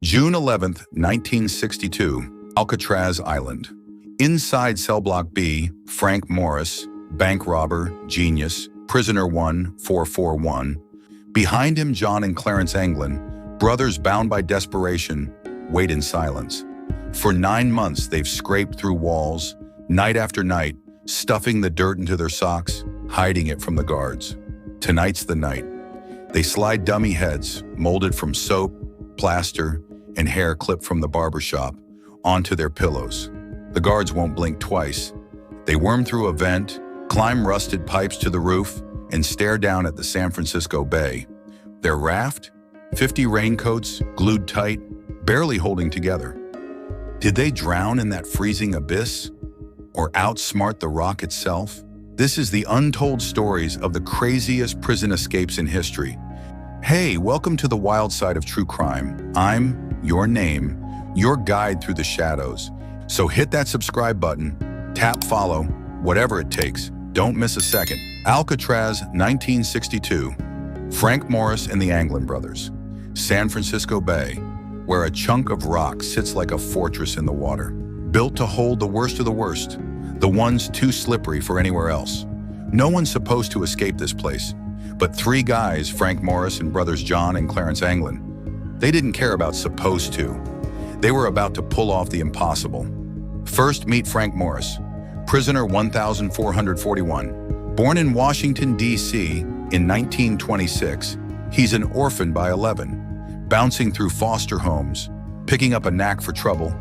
June 11th, 1962, Alcatraz Island. Inside cell block B, Frank Morris, bank robber, genius, prisoner 1441. Behind him, John and Clarence Anglin, brothers bound by desperation, wait in silence. For 9 months, they've scraped through walls, night after night, stuffing the dirt into their socks, hiding it from the guards. Tonight's the night. They slide dummy heads, molded from soap, plaster, and hair clipped from the barber shop, onto their pillows. The guards won't blink twice. They worm through a vent, climb rusted pipes to the roof, and stare down at the San Francisco Bay. Their raft? 50 raincoats, glued tight, barely holding together. Did they drown in that freezing abyss? Or outsmart the rock itself? This is the untold stories of the craziest prison escapes in history. Hey, welcome to the wild side of true crime. I'm your name, your guide through the shadows. So hit that subscribe button, tap follow, whatever it takes. Don't miss a second. Alcatraz, 1962. Frank Morris and the Anglin brothers. San Francisco Bay, where a chunk of rock sits like a fortress in the water. Built to hold the worst of the worst, the ones too slippery for anywhere else. No one's supposed to escape this place. But 3 guys, Frank Morris and brothers John and Clarence Anglin, they didn't care about supposed to. They were about to pull off the impossible. First, meet Frank Morris, prisoner 1441. Born in Washington, D.C. in 1926, he's an orphan by 11, bouncing through foster homes, picking up a knack for trouble.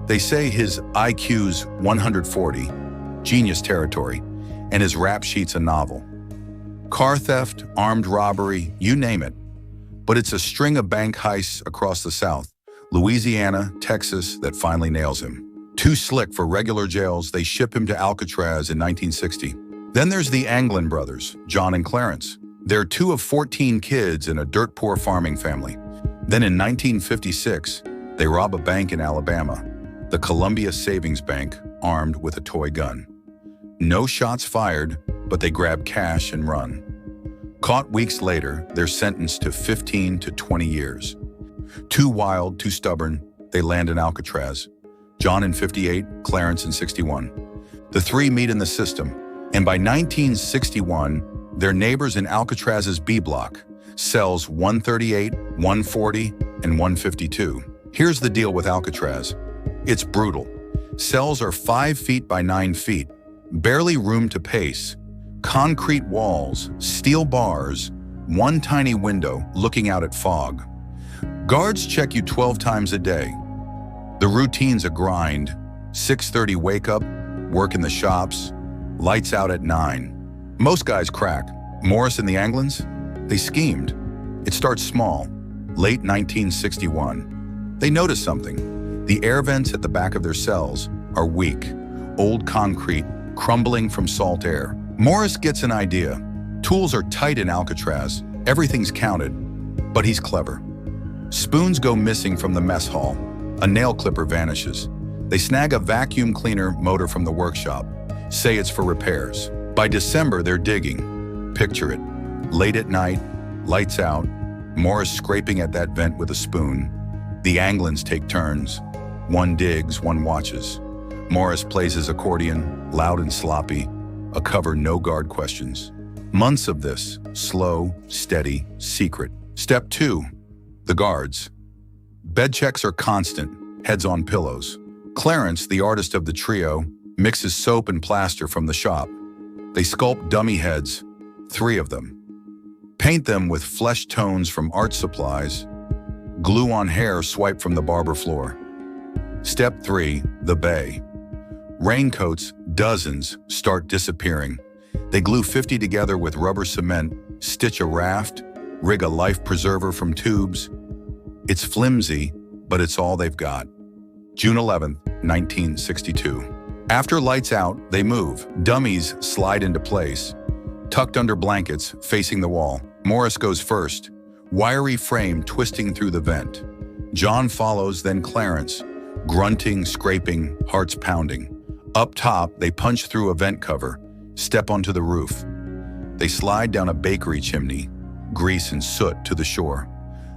They say his IQ's 140, genius territory, and his rap sheet's a novel. Car theft, armed robbery, you name it. But it's a string of bank heists across the South, Louisiana, Texas, that finally nails him. Too slick for regular jails, they ship him to Alcatraz in 1960. Then there's the Anglin brothers, John and Clarence. They're 2 of 14 kids in a dirt-poor farming family. Then in 1956, they rob a bank in Alabama, the Columbia Savings Bank, armed with a toy gun. No shots fired, but they grab cash and run. Caught weeks later, they're sentenced to 15 to 20 years. Too wild, too stubborn, they land in Alcatraz. John in 58, Clarence in 61. The 3 meet in the system, and by 1961, they're neighbors in Alcatraz's B block, cells 138, 140, and 152. Here's the deal with Alcatraz. It's brutal. Cells are 5 feet by 9 feet, barely room to pace. Concrete walls, steel bars, 1 tiny window looking out at fog. Guards check you 12 times a day. The routine's a grind. 6:30 wake up, work in the shops, lights out at 9. Most guys crack. Morris and the Anglins, they schemed. It starts small. Late 1961. They notice something. The air vents at the back of their cells are weak, old concrete, crumbling from salt air. Morris gets an idea. Tools are tight in Alcatraz, everything's counted, but he's clever. Spoons go missing from the mess hall. A nail clipper vanishes. They snag a vacuum cleaner motor from the workshop, say it's for repairs. By December, they're digging. Picture it. Late at night, lights out, Morris scraping at that vent with a spoon. The Anglins take turns. One digs, one watches. Morris plays his accordion, loud and sloppy, a cover no guard questions. Months of this, slow, steady, secret. Step 2, the guards. Bed checks are constant, heads on pillows. Clarence, the artist of the trio, mixes soap and plaster from the shop. They sculpt dummy heads, 3 of them. Paint them with flesh tones from art supplies. Glue on hair swiped from the barber floor. Step 3, the bay. Raincoats, dozens, start disappearing. They glue 50 together with rubber cement, stitch a raft, rig a life preserver from tubes. It's flimsy, but it's all they've got. June 11th, 1962. After lights out, they move. Dummies slide into place, tucked under blankets, facing the wall. Morris goes first, wiry frame twisting through the vent. John follows, then Clarence, grunting, scraping, hearts pounding. Up top, they punch through a vent cover, step onto the roof. They slide down a bakery chimney, grease and soot to the shore.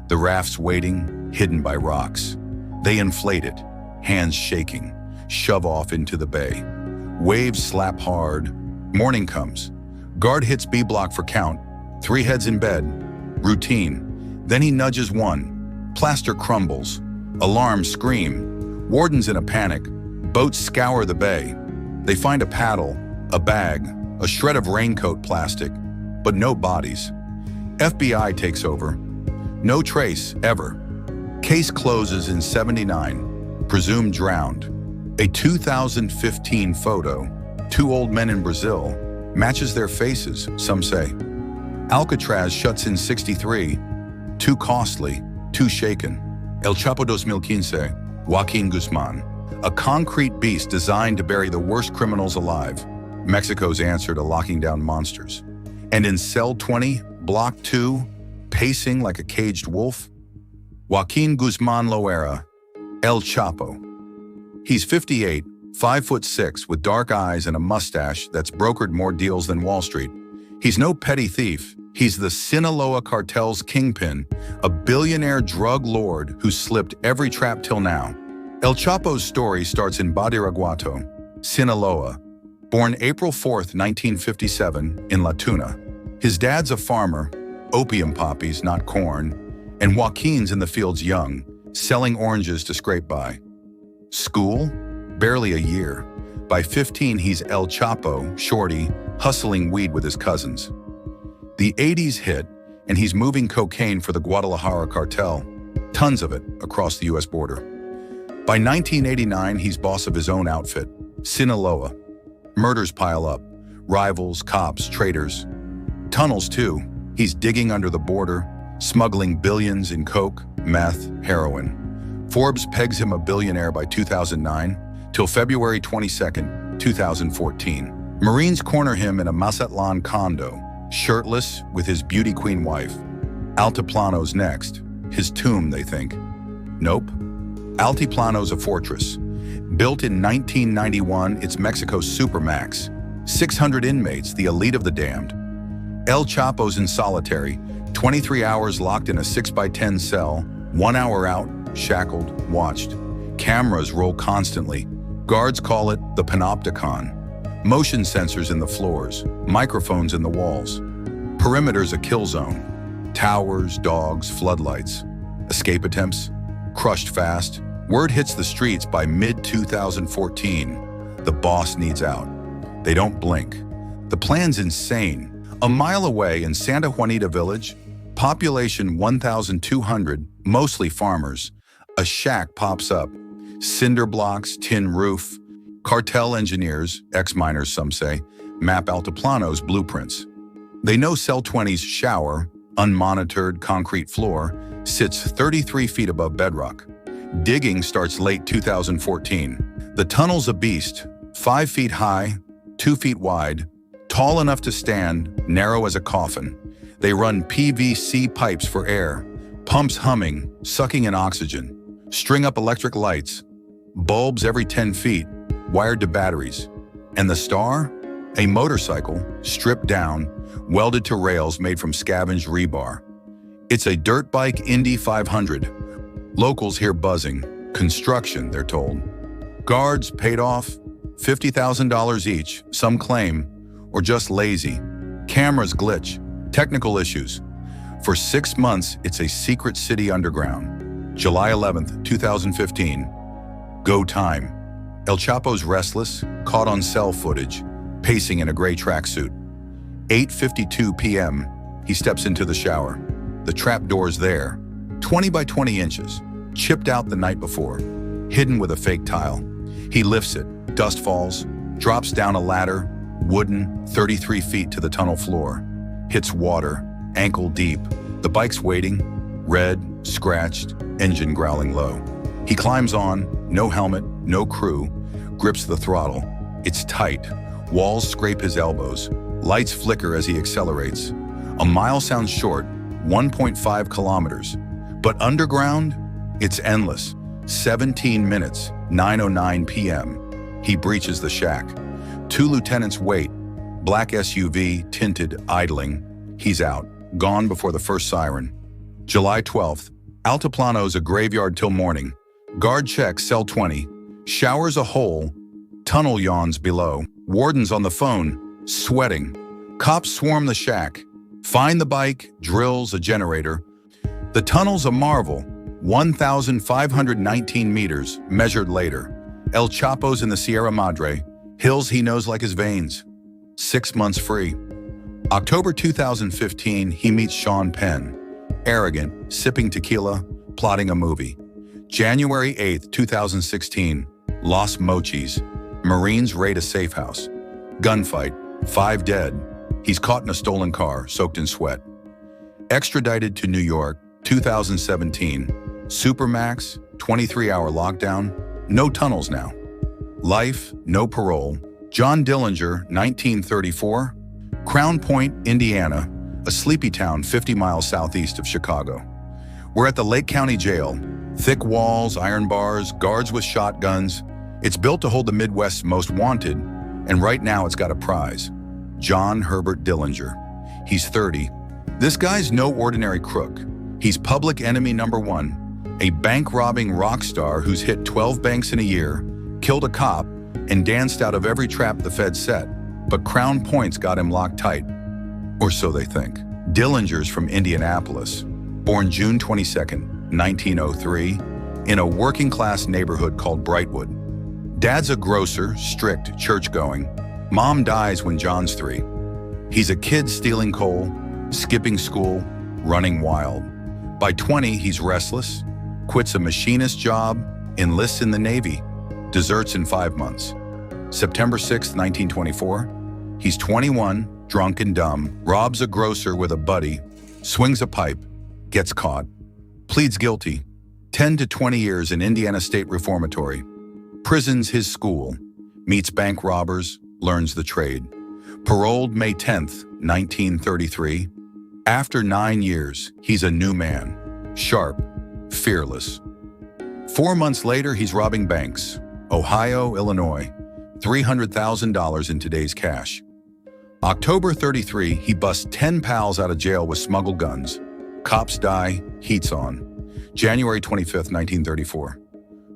The raft's waiting, hidden by rocks. They inflate it, hands shaking, shove off into the bay. Waves slap hard. Morning comes. Guard hits B block for count. 3 heads in bed. Routine. Then he nudges one. Plaster crumbles. Alarms scream. Wardens in a panic. Boats scour the bay. They find a paddle, a bag, a shred of raincoat plastic, but no bodies. FBI takes over. No trace, ever. Case closes in '79. Presumed drowned. A 2015 photo, 2 old men in Brazil, matches their faces, some say. Alcatraz shuts in '63. Too costly, too shaken. El Chapo 2015, Joaquin Guzman. A concrete beast designed to bury the worst criminals alive. Mexico's answer to locking down monsters. And in cell 20, block 2, pacing like a caged wolf, Joaquin Guzman Loera, El Chapo. He's 58, 5'6", with dark eyes and a mustache that's brokered more deals than Wall Street. He's no petty thief. He's the Sinaloa cartel's kingpin, a billionaire drug lord who slipped every trap till now. El Chapo's story starts in Badiraguato, Sinaloa. Born April 4, 1957, in La Tuna. His dad's a farmer, opium poppies, not corn, and Joaquin's in the fields young, selling oranges to scrape by. School? Barely a year. By 15, he's El Chapo, shorty, hustling weed with his cousins. The 80s hit, and he's moving cocaine for the Guadalajara cartel, tons of it across the U.S. border. By 1989, he's boss of his own outfit, Sinaloa. Murders pile up, rivals, cops, traitors. Tunnels too. He's digging under the border, smuggling billions in coke, meth, heroin. Forbes pegs him a billionaire by 2009, till February 22, 2014. Marines corner him in a Mazatlan condo, shirtless with his beauty queen wife. Altiplano's next. His tomb, they think. Nope. Altiplano's a fortress. Built in 1991, it's Mexico's supermax. 600 inmates, the elite of the damned. El Chapo's in solitary, 23 hours locked in a 6x10 cell, 1 hour out, shackled, watched. Cameras roll constantly. Guards call it the panopticon. Motion sensors in the floors, microphones in the walls. Perimeter's a kill zone. Towers, dogs, floodlights. Escape attempts? Crushed fast. Word hits the streets by mid-2014. The boss needs out. They don't blink. The plan's insane. A mile away in Santa Juanita Village, population 1,200, mostly farmers, a shack pops up. Cinder blocks, tin roof. Cartel engineers, ex-miners some say, map Altiplano's blueprints. They know Cell 20's shower, unmonitored concrete floor, sits 33 feet above bedrock. Digging starts late 2014. The tunnel's a beast, 5 feet high, 2 feet wide, tall enough to stand, narrow as a coffin. They run PVC pipes for air, pumps humming, sucking in oxygen, string up electric lights, bulbs every 10 feet, wired to batteries. And the star? A motorcycle, stripped down, welded to rails made from scavenged rebar. It's a dirt bike Indy 500. Locals hear buzzing. Construction, they're told. Guards paid off, $50,000 each, some claim, or just lazy. Cameras glitch, technical issues. For 6 months, it's a secret city underground. July 11th, 2015. Go time. El Chapo's restless, caught on cell footage, pacing in a gray tracksuit. 8:52 p.m., he steps into the shower. The trap door's there, 20 by 20 inches, chipped out the night before, hidden with a fake tile. He lifts it, dust falls, drops down a ladder, wooden, 33 feet to the tunnel floor, hits water, ankle deep. The bike's waiting, red, scratched, engine growling low. He climbs on, no helmet, no crew, grips the throttle. It's tight. Walls scrape his elbows. Lights flicker as he accelerates. A mile sounds short, 1.5 kilometers. But underground, it's endless. 17 minutes, 9:09 p.m. He breaches the shack. 2 lieutenants wait. Black SUV, tinted, idling. He's out, gone before the first siren. July 12th, Altiplano's a graveyard till morning. Guard checks cell 20. Showers a hole. Tunnel yawns below. Wardens on the phone, sweating. Cops swarm the shack. Find the bike, drills a generator. The tunnel's a marvel. 1,519 meters, measured later. El Chapo's in the Sierra Madre, hills he knows like his veins. 6 months free. October 2015, he meets Sean Penn. Arrogant, sipping tequila, plotting a movie. January 8, 2016, Los Mochis. Marines raid a safe house. Gunfight, 5 dead. He's caught in a stolen car, soaked in sweat. Extradited to New York, 2017. Supermax, 23-hour lockdown, no tunnels now. Life, no parole. John Dillinger, 1934. Crown Point, Indiana, a sleepy town 50 miles southeast of Chicago. We're at the Lake County Jail. Thick walls, iron bars, guards with shotguns. It's built to hold the Midwest's most wanted, and right now it's got a prize. John Herbert Dillinger. He's 30. This guy's no ordinary crook. He's public enemy number 1, a bank-robbing rock star who's hit 12 banks in a year, killed a cop, and danced out of every trap the Fed set. But Crown Point's got him locked tight. Or so they think. Dillinger's from Indianapolis, born June 22, 1903, in a working-class neighborhood called Brightwood. Dad's a grocer, strict, church-going. Mom dies when John's 3. He's a kid stealing coal, skipping school, running wild. By 20, he's restless, quits a machinist job, enlists in the Navy, deserts in 5 months. September 6, 1924, he's 21, drunk and dumb, robs a grocer with a buddy, swings a pipe, gets caught, pleads guilty, 10 to 20 years in Indiana State Reformatory. Prison's his school, meets bank robbers, learns the trade. Paroled May 10th, 1933. After 9 years, he's a new man, sharp, fearless. 4 months later, he's robbing banks. Ohio, Illinois, $300,000 in today's cash. October 33, he busts 10 pals out of jail with smuggled guns. Cops die, heat's on. January 25th, 1934.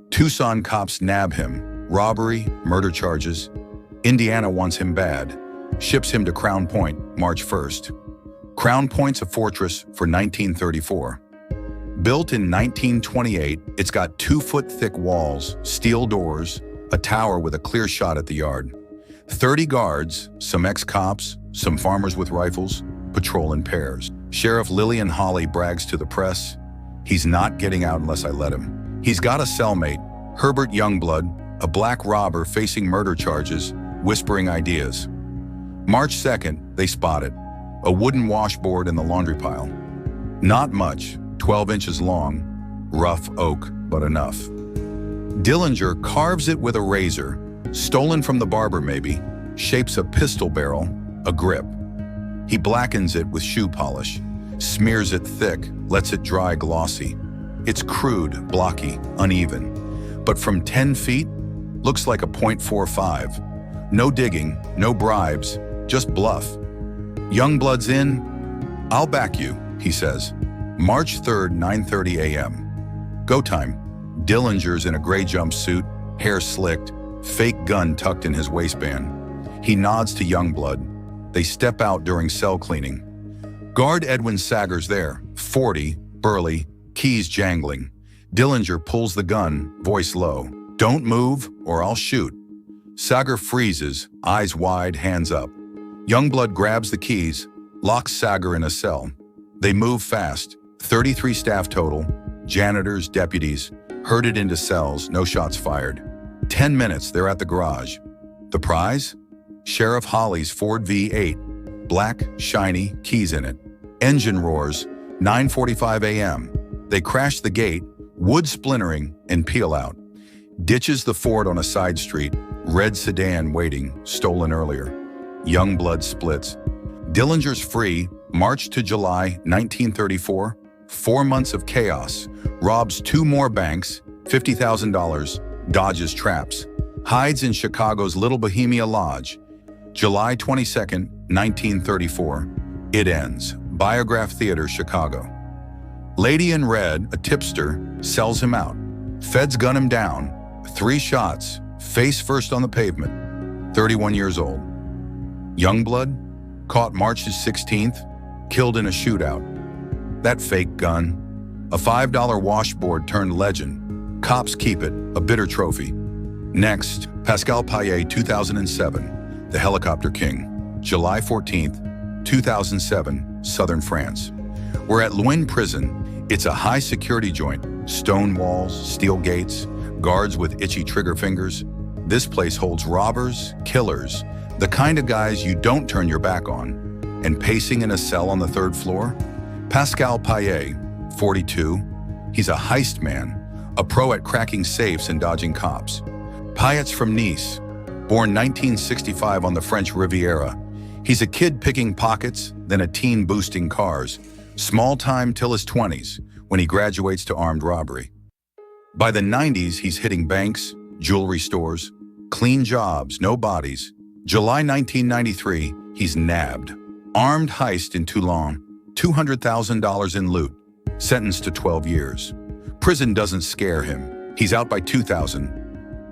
Tucson cops nab him, robbery, murder charges. Indiana wants him bad, ships him to Crown Point, March 1st. Crown Point's a fortress for 1934. Built in 1928, it's got 2-foot-thick walls, steel doors, a tower with a clear shot at the yard. 30 guards, some ex-cops, some farmers with rifles, patrol in pairs. Sheriff Lillian Hawley brags to the press, "He's not getting out unless I let him." He's got a cellmate, Herbert Youngblood, a black robber facing murder charges, whispering ideas. March 2nd, they spot it. A wooden washboard in the laundry pile. Not much, 12 inches long, rough oak, but enough. Dillinger carves it with a razor, stolen from the barber maybe, shapes a pistol barrel, a grip. He blackens it with shoe polish, smears it thick, lets it dry glossy. It's crude, blocky, uneven, but from 10 feet, looks like a .45. No digging, no bribes, just bluff. Youngblood's in. "I'll back you," he says. March 3rd, 9:30 a.m. Go time. Dillinger's in a gray jumpsuit, hair slicked, fake gun tucked in his waistband. He nods to Youngblood. They step out during cell cleaning. Guard Edwin Sager's there, 40, burly, keys jangling. Dillinger pulls the gun, voice low. "Don't move, or I'll shoot." Sager freezes, eyes wide, hands up. Youngblood grabs the keys, locks Sager in a cell. They move fast, 33 staff total, janitors, deputies, herded into cells, no shots fired. 10 minutes, they're at the garage. The prize? Sheriff Hawley's Ford V8, black, shiny, keys in it. Engine roars, 9:45 a.m. They crash the gate, wood splintering, and peel out. Ditches the Ford on a side street, red sedan waiting, stolen earlier. Youngblood splits. Dillinger's free, March to July 1934, 4 months of chaos, robs 2 more banks, $50,000, dodges traps, hides in Chicago's Little Bohemia Lodge. July 22nd, 1934, it ends. Biograph Theater, Chicago. Lady in Red, a tipster, sells him out. Feds gun him down. 3 shots, face first on the pavement. 31 years old. Youngblood, caught March 16th, killed in a shootout. That fake gun. A $5 washboard turned legend. Cops keep it, a bitter trophy. Next, Pascal Payet, 2007, the helicopter king. July 14th, 2007, southern France. We're at Luynes prison. It's a high security joint. Stone walls, steel gates, guards with itchy trigger fingers. This place holds robbers, killers, the kind of guys you don't turn your back on. And pacing in a cell on the 3rd floor, Pascal Payet, 42. He's a heist man, a pro at cracking safes and dodging cops. Payet's from Nice, born 1965 on the French Riviera. He's a kid picking pockets, then a teen boosting cars. Small time till his 20s, when he graduates to armed robbery. By the 90s, he's hitting banks, jewelry stores, clean jobs, no bodies. July 1993, he's nabbed. Armed heist in Toulon, $200,000 in loot, sentenced to 12 years. Prison doesn't scare him. He's out by 2000.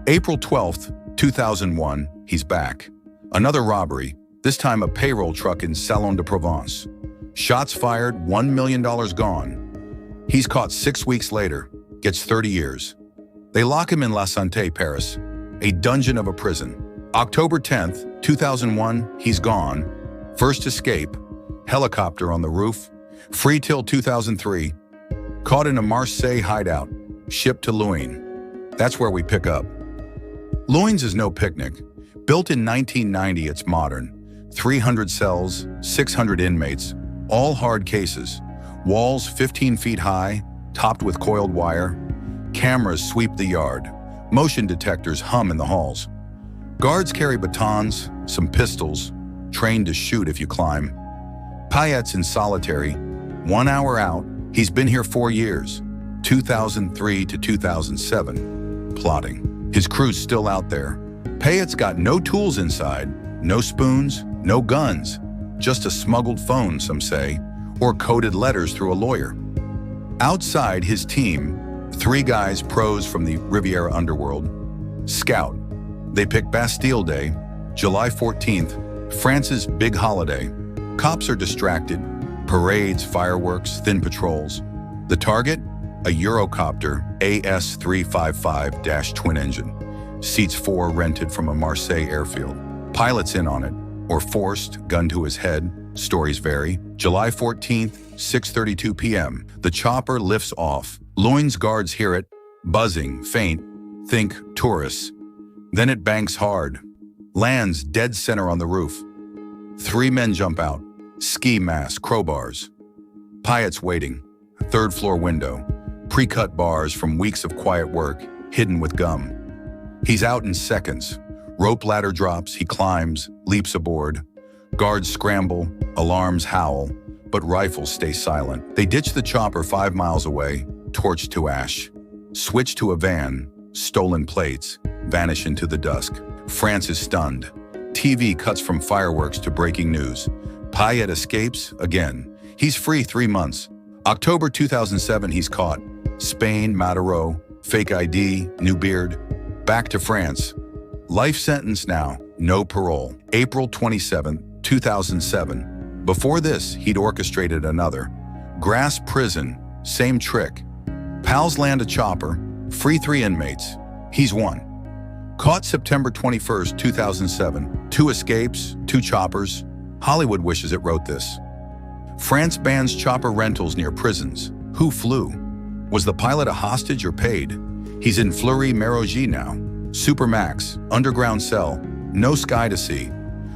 April 12th, 2001, he's back. Another robbery, this time a payroll truck in Salon de Provence. Shots fired, $1 million gone. He's caught 6 weeks later, gets 30 years. They lock him in La Santé, Paris, a dungeon of a prison. October 10th, 2001, he's gone. First escape, helicopter on the roof, free till 2003. Caught in a Marseille hideout, shipped to Luynes. That's where we pick up. Luynes is no picnic. Built in 1990, it's modern. 300 cells, 600 inmates, all hard cases. Walls 15 feet high, topped with coiled wire. Cameras sweep the yard. Motion detectors hum in the halls. Guards carry batons, some pistols, trained to shoot if you climb. Payet's in solitary, 1 hour out. He's been here 4 years, 2003 to 2007, plotting. His crew's still out there. Payet's got no tools inside, no spoons, no guns, just a smuggled phone, some say, or coded letters through a lawyer. Outside, his team, 3 guys pros from the Riviera underworld, scout. They pick Bastille Day, July 14th, France's big holiday. Cops are distracted, parades, fireworks, thin patrols. The target? A Eurocopter AS-355 twin engine. Seats 4 rented from a Marseille airfield. Pilot's in on it, or forced, gun to his head. Stories vary. July 14th, 6:32 p.m. The chopper lifts off. Luynes guards hear it, buzzing, faint. Think tourists. Then it banks hard. Lands dead center on the roof. 3 men jump out. Ski masks, crowbars. Payet's waiting. 3rd floor window. Pre-cut bars from weeks of quiet work, hidden with gum. He's out in seconds. Rope ladder drops, he climbs, leaps aboard. Guards scramble, alarms howl, but rifles stay silent. They ditch the chopper 5 miles away, torched to ash. Switch to a van, stolen plates, vanish into the dusk. France is stunned. TV cuts from fireworks to breaking news. Payet escapes again. He's free 3 months. October 2007, he's caught. Spain, Madeiro, fake ID, new beard. Back to France. Life sentence now, no parole. April 27, 2007. Before this, he'd orchestrated another. Grass prison, same trick. Pals land a chopper, free 3 inmates. He's 1. Caught September 21st, 2007. 2 escapes, 2 choppers. Hollywood wishes it wrote this. France bans chopper rentals near prisons. Who flew? Was the pilot a hostage or paid? He's in Fleury-Mérogis now. Supermax, underground cell, no sky to see.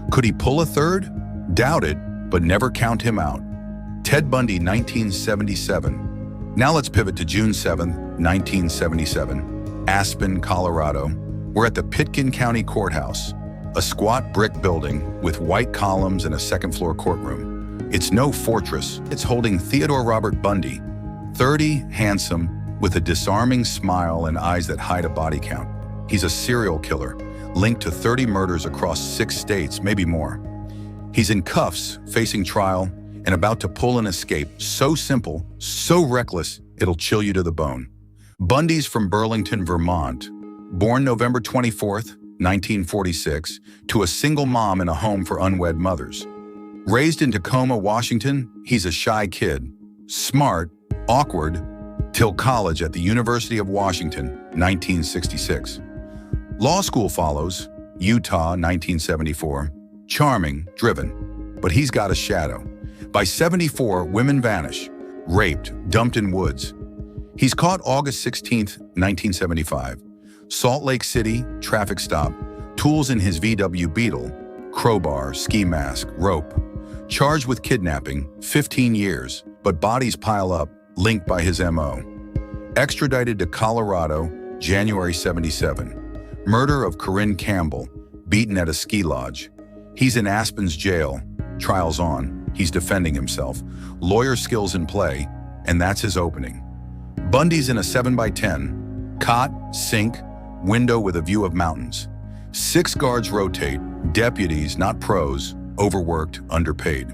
Could he pull a 3rd? Doubt it, but never count him out. Ted Bundy, 1977. Now let's pivot to June 7th, 1977. Aspen, Colorado. We're at the Pitkin County Courthouse, a squat brick building with white columns and a 2nd floor courtroom. It's no fortress, it's holding Theodore Robert Bundy, 30, handsome, with a disarming smile and eyes that hide a body count. He's a serial killer, linked to 30 murders across 6 states, maybe more. He's in cuffs, facing trial, and about to pull an escape so simple, so reckless, it'll chill you to the bone. Bundy's from Burlington, Vermont. Born November 24th, 1946, to a single mom in a home for unwed mothers. Raised in Tacoma, Washington, he's a shy kid. Smart, awkward, till college at the University of Washington, 1966. Law school follows, Utah, 1974. Charming, driven, but he's got a shadow. By 74, women vanish, raped, dumped in woods. He's caught August 16, 1975. Salt Lake City, traffic stop, tools in his VW Beetle, crowbar, ski mask, rope. Charged with kidnapping, 15 years, but bodies pile up, linked by his MO. Extradited to Colorado, January 77. Murder of Corinne Campbell, beaten at a ski lodge. He's in Aspen's jail, trial's on, he's defending himself, lawyer skills in play, and that's his opening. Bundy's in a 7x10, cot, sink, window with a view of mountains. 6 guards rotate, deputies, not pros, overworked, underpaid.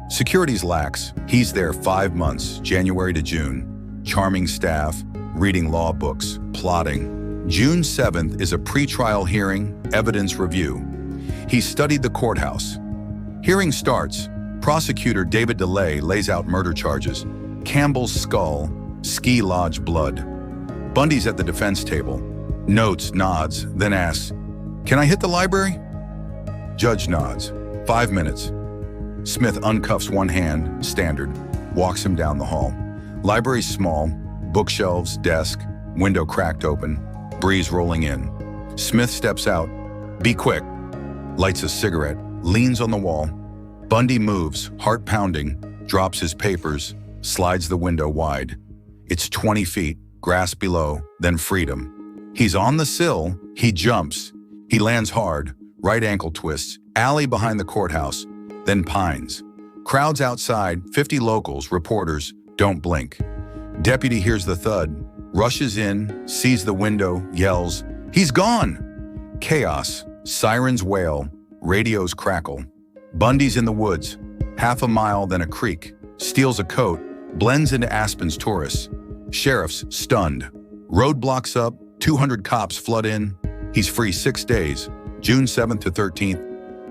Security's lax, he's there 5 months, January to June. Charming staff, reading law books, plotting. June 7th is a pretrial hearing, evidence review. He studied the courthouse. Hearing starts, prosecutor David DeLay lays out murder charges. Campbell's skull, ski lodge blood. Bundy's at the defense table. Notes, nods, then asks, "Can I hit the library?" Judge nods. 5 minutes. Smith uncuffs one hand, standard, walks him down the hall. Library's small, bookshelves, desk, window cracked open, breeze rolling in. Smith steps out. "Be quick." Lights a cigarette, leans on the wall. Bundy moves, heart pounding, drops his papers, slides the window wide. It's 20 feet, grass below, then freedom. He's on the sill, he jumps. He lands hard, right ankle twists, alley behind the courthouse, then pines. Crowds outside, 50 locals, reporters, don't blink. Deputy hears the thud, rushes in, sees the window, yells, "He's gone!" Chaos, sirens wail, radios crackle. Bundy's in the woods, half a mile, then a creek, steals a coat, blends into Aspen's tourists. Sheriff's stunned. Roadblocks up, 200 cops flood in. He's free 6 days, June 7th to 13th.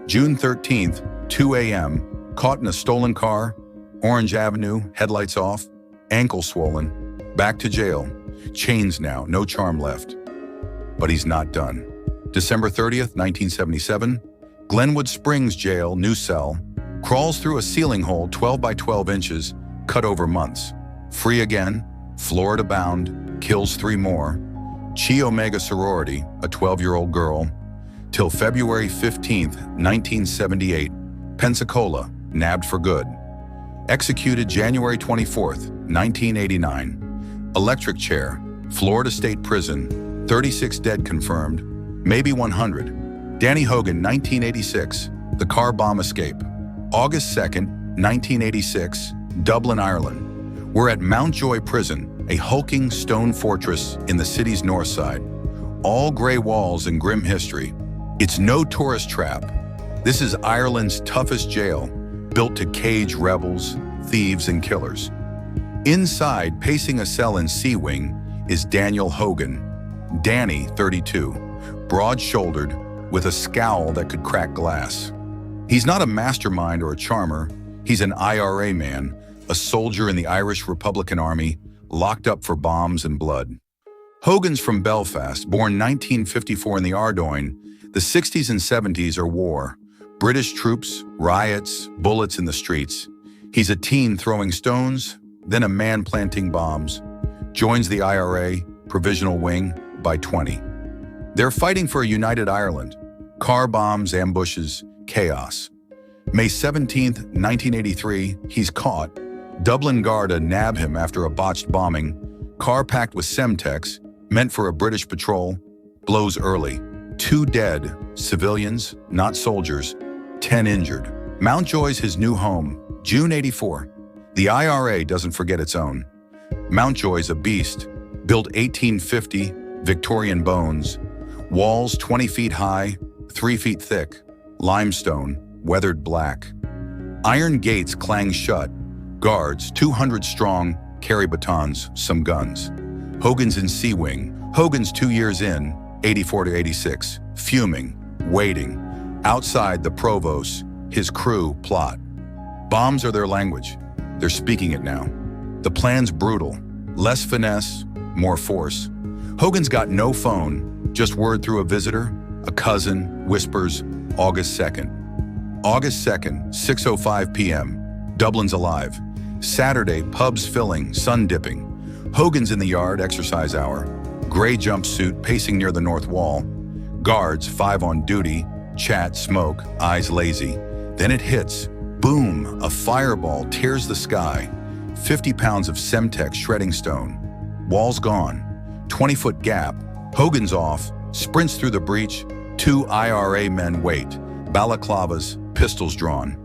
June 13th, 2 a.m., caught in a stolen car, Orange Avenue, headlights off, ankle swollen, back to jail. Chains now, no charm left. But he's not done. December 30th, 1977, Glenwood Springs Jail, new cell, crawls through a ceiling hole 12 by 12 inches, cut over months. Free again, Florida bound, kills 3 more. Chi Omega sorority, a 12-year-old girl, till February 15th, 1978, Pensacola, nabbed for good. Executed January 24th, 1989. Electric chair, Florida State Prison, 36 dead confirmed, maybe 100. Danny Hogan, 1986, the car bomb escape. August 2nd, 1986, Dublin, Ireland. We're at Mountjoy Prison, a hulking stone fortress in the city's north side. All gray walls and grim history. It's no tourist trap. This is Ireland's toughest jail, built to cage rebels, thieves, and killers. Inside, pacing a cell in C Wing, is Daniel Hogan. Danny, 32, broad-shouldered, with a scowl that could crack glass. He's not a mastermind or a charmer. He's an IRA man, a soldier in the Irish Republican Army, locked up for bombs and blood. Hogan's from Belfast, born 1954 in the Ardoyne. The 60s and 70s are war. British troops, riots, bullets in the streets. He's a teen throwing stones, then a man planting bombs. Joins the IRA, Provisional Wing, by 20. They're fighting for a united Ireland. Car bombs, ambushes, chaos. May 17th, 1983, he's caught. Dublin Garda nab him after a botched bombing. Car packed with Semtex, meant for a British patrol, blows early. 2 dead, civilians, not soldiers, 10 injured. Mountjoy's his new home, June 84. The IRA doesn't forget its own. Mountjoy's a beast, built 1850, Victorian bones. Walls 20 feet high, 3 feet thick, limestone, weathered black. Iron gates clang shut. Guards, 200 strong, carry batons, some guns. Hogan's in C Wing. Hogan's 2 years in, 84 to 86, fuming, waiting. Outside the provost, his crew plot. Bombs are their language. They're speaking it now. The plan's brutal. Less finesse, more force. Hogan's got no phone, just word through a visitor, a cousin, whispers, August 2nd. August 2nd, 6:05 p.m. Dublin's alive. Saturday, pubs filling, sun dipping. Hogan's in the yard, exercise hour. Gray jumpsuit, pacing near the north wall. Guards, 5 on duty, chat, smoke, eyes lazy. Then it hits. Boom, a fireball tears the sky. 50 pounds of Semtex shredding stone. Walls gone. 20-foot gap. Hogan's off, sprints through the breach. 2 IRA men wait. Balaclavas, pistols drawn.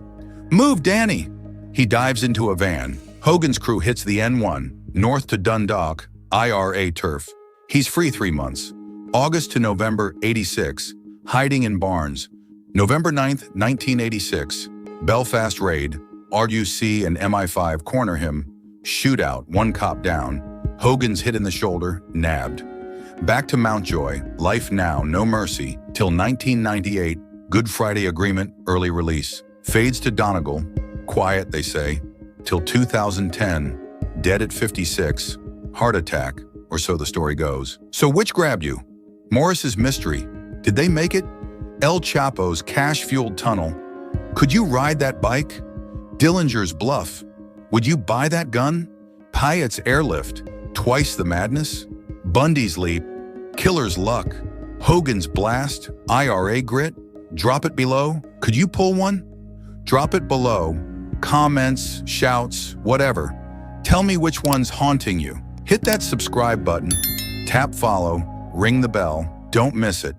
Move, Danny! He dives into a van. Hogan's crew hits the N1, north to Dundalk, IRA turf. He's free 3 months. August to November 86, hiding in barns. November 9th, 1986, Belfast raid. RUC and MI5 corner him. Shootout, 1 cop down. Hogan's hit in the shoulder, nabbed. Back to Mountjoy, life now, no mercy, till 1998, Good Friday Agreement, early release. Fades to Donegal, quiet, they say, till 2010, dead at 56, heart attack, or so the story goes. So which grabbed you? Morris's mystery, did they make it? El Chapo's cash-fueled tunnel, could you ride that bike? Dillinger's bluff, would you buy that gun? Pyatt's airlift, twice the madness? Bundy's leap, killer's luck, Hogan's blast, IRA grit? Drop it below, could you pull one? Drop it below, comments, shouts, whatever. Tell me which one's haunting you. Hit that subscribe button, tap follow, ring the bell, don't miss it.